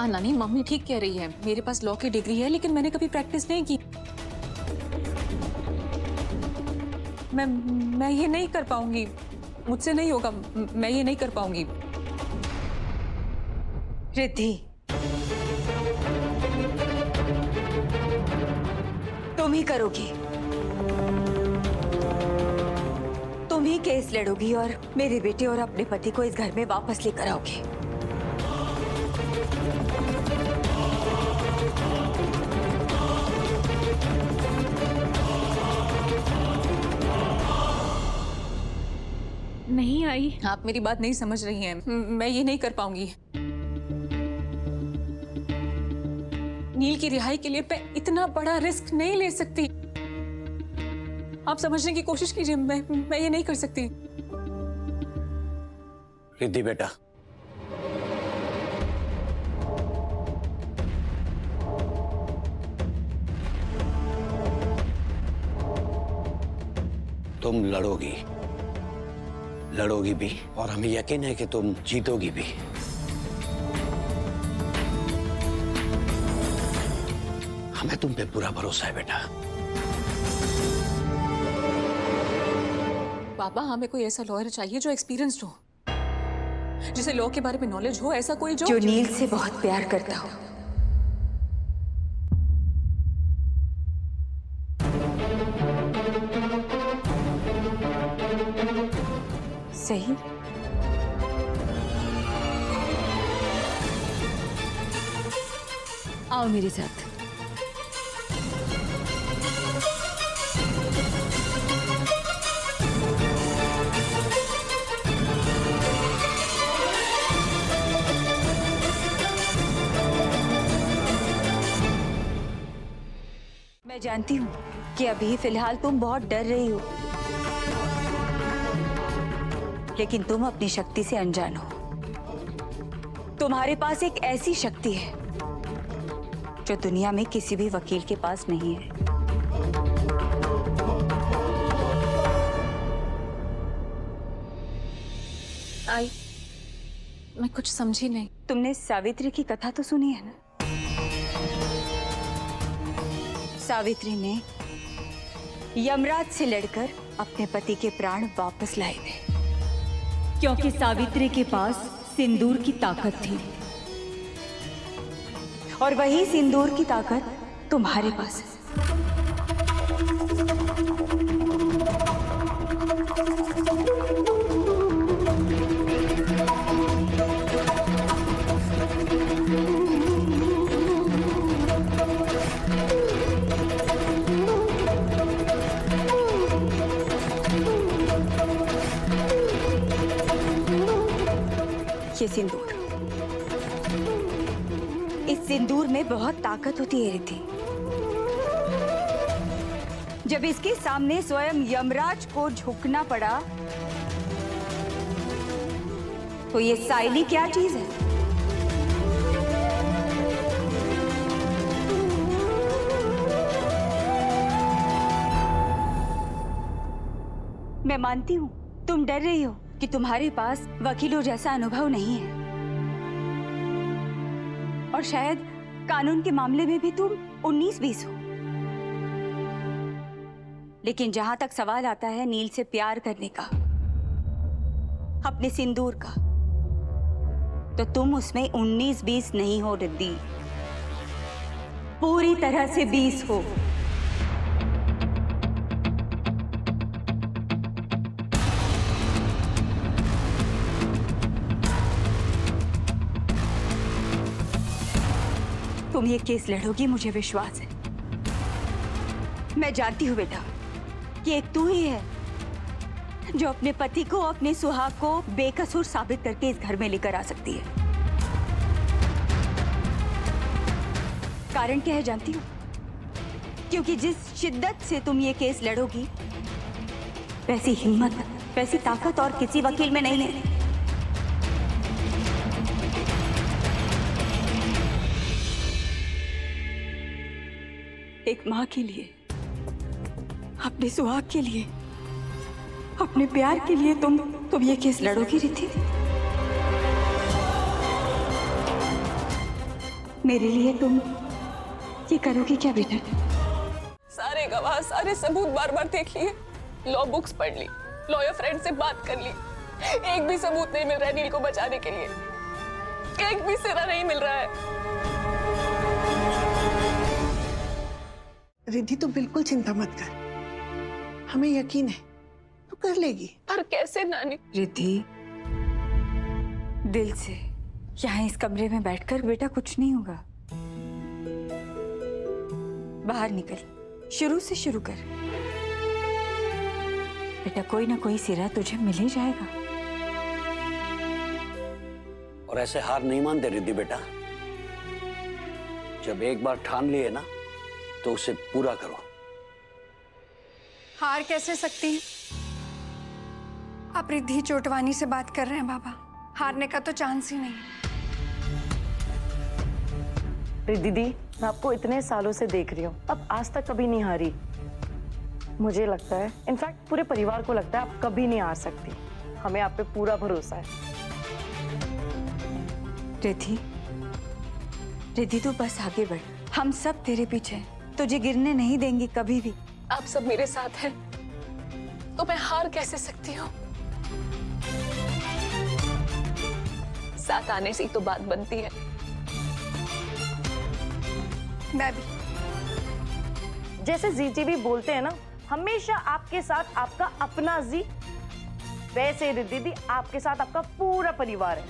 नानी, मम्मी ठीक कह रही है। मेरे पास लॉ की डिग्री है लेकिन मैंने कभी प्रैक्टिस नहीं की। मैं ये नहीं कर पाऊंगी, मुझसे नहीं होगा, मैं ये नहीं कर पाऊंगी। रिद्धि, तुम ही करोगी, तुम ही केस लड़ोगी और मेरे बेटे और अपने पति को इस घर में वापस लेकर आओगी। नहीं आई, आप मेरी बात नहीं समझ रही हैं। मैं ये नहीं कर पाऊंगी। नील की रिहाई के लिए मैं इतना बड़ा रिस्क नहीं ले सकती। आप समझने की कोशिश कीजिए, मैं ये नहीं कर सकती। रिद्धि बेटा, तुम लड़ोगी, लड़ोगी भी और हमें यकीन है कि तुम जीतोगी भी। हमें तुम पे पूरा भरोसा है बेटा। पापा, हमें कोई ऐसा लॉयर चाहिए जो एक्सपीरियंस्ड हो, जिसे लॉ के बारे में नॉलेज हो। ऐसा कोई जो नील से बहुत प्यार करता हो। सही। आओ मेरे साथ। मैं जानती हूँ कि अभी फिलहाल तुम बहुत डर रही हो, लेकिन तुम अपनी शक्ति से अनजान हो। तुम्हारे पास एक ऐसी शक्ति है जो दुनिया में किसी भी वकील के पास नहीं है। आई, मैं कुछ समझी नहीं। तुमने सावित्री की कथा तो सुनी है ना? सावित्री ने यमराज से लड़कर अपने पति के प्राण वापस लाए थे, क्योंकि सावित्री के पास सिंदूर की ताकत थी, और वही सिंदूर की ताकत तुम्हारे पास है। ये सिंदूर, इस सिंदूर में बहुत ताकत होती है रिद्धि। जब इसके सामने स्वयं यमराज को झुकना पड़ा तो ये साइली क्या चीज है? मैं मानती हूं तुम डर रही हो कि तुम्हारे पास वकीलों जैसा अनुभव नहीं है, और शायद कानून के मामले में भी तुम 19-20 हो। लेकिन जहां तक सवाल आता है नील से प्यार करने का, अपने सिंदूर का, तो तुम उसमें 19-20 नहीं हो रिद्धि, पूरी तरह से 20 हो। तुम ये केस लड़ोगी, मुझे विश्वास है। मैं जानती हूँ बेटा कि एक तू ही है जो अपने पति को, अपने सुहाग को बेकसूर साबित करके इस घर में लेकर आ सकती है। कारण क्या है जानती हो? क्योंकि जिस शिद्दत से तुम ये केस लड़ोगी, वैसी हिम्मत, वैसी ताकत और किसी वकील में नहीं है। एक माँ के लिए, अपने सुहाग के लिए, अपने प्यार के लिए तुम ये केस लड़ोगी रिद्धि? मेरे लिए तुम ये करोगी क्या बेटा? सारे गवाह, सारे सबूत बार बार देख लिए, लॉ बुक्स पढ़ ली, लॉयर फ्रेंड से बात कर ली, एक भी सबूत नहीं मिल रहा है नील को बचाने के लिए, एक भी सिरा नहीं मिल रहा है। रिद्धि तू बिल्कुल चिंता मत कर, हमें यकीन है तू कर लेगी। पर कैसे नानी? रिद्धि, दिल से यहाँ इस कमरे में बैठकर बेटा कुछ नहीं होगा। बाहर निकल, शुरू से शुरू कर बेटा, कोई ना कोई सिरा तुझे मिल ही जाएगा। और ऐसे हार नहीं मानते रिद्धि बेटा, जब एक बार ठान लिए ना तो उसे पूरा करो। हार कैसे सकती है? आप रिद्धि चोटवानी से बात कर रहे हैं बाबा, हारने का तो चांस ही नहीं। रिद्धि दी, मैं आपको इतने सालों से देख रही हूँ, अब आज तक कभी नहीं हारी। मुझे लगता है, इनफैक्ट पूरे परिवार को लगता है, आप कभी नहीं हार सकती। हमें आप पे पूरा भरोसा है। रिद्धि, रिद्धि तू बस आगे बढ़, हम सब तेरे पीछे हैं, तुझे गिरने नहीं देंगे कभी भी। आप सब मेरे साथ हैं, तो मैं हार कैसे सकती हूँ? साथ आने से ही तो बात बनती है। मैं भी, जैसे जी जी भी बोलते हैं ना, हमेशा आपके साथ आपका अपना जी, वैसे रिद्धि दी आपके साथ आपका पूरा परिवार है।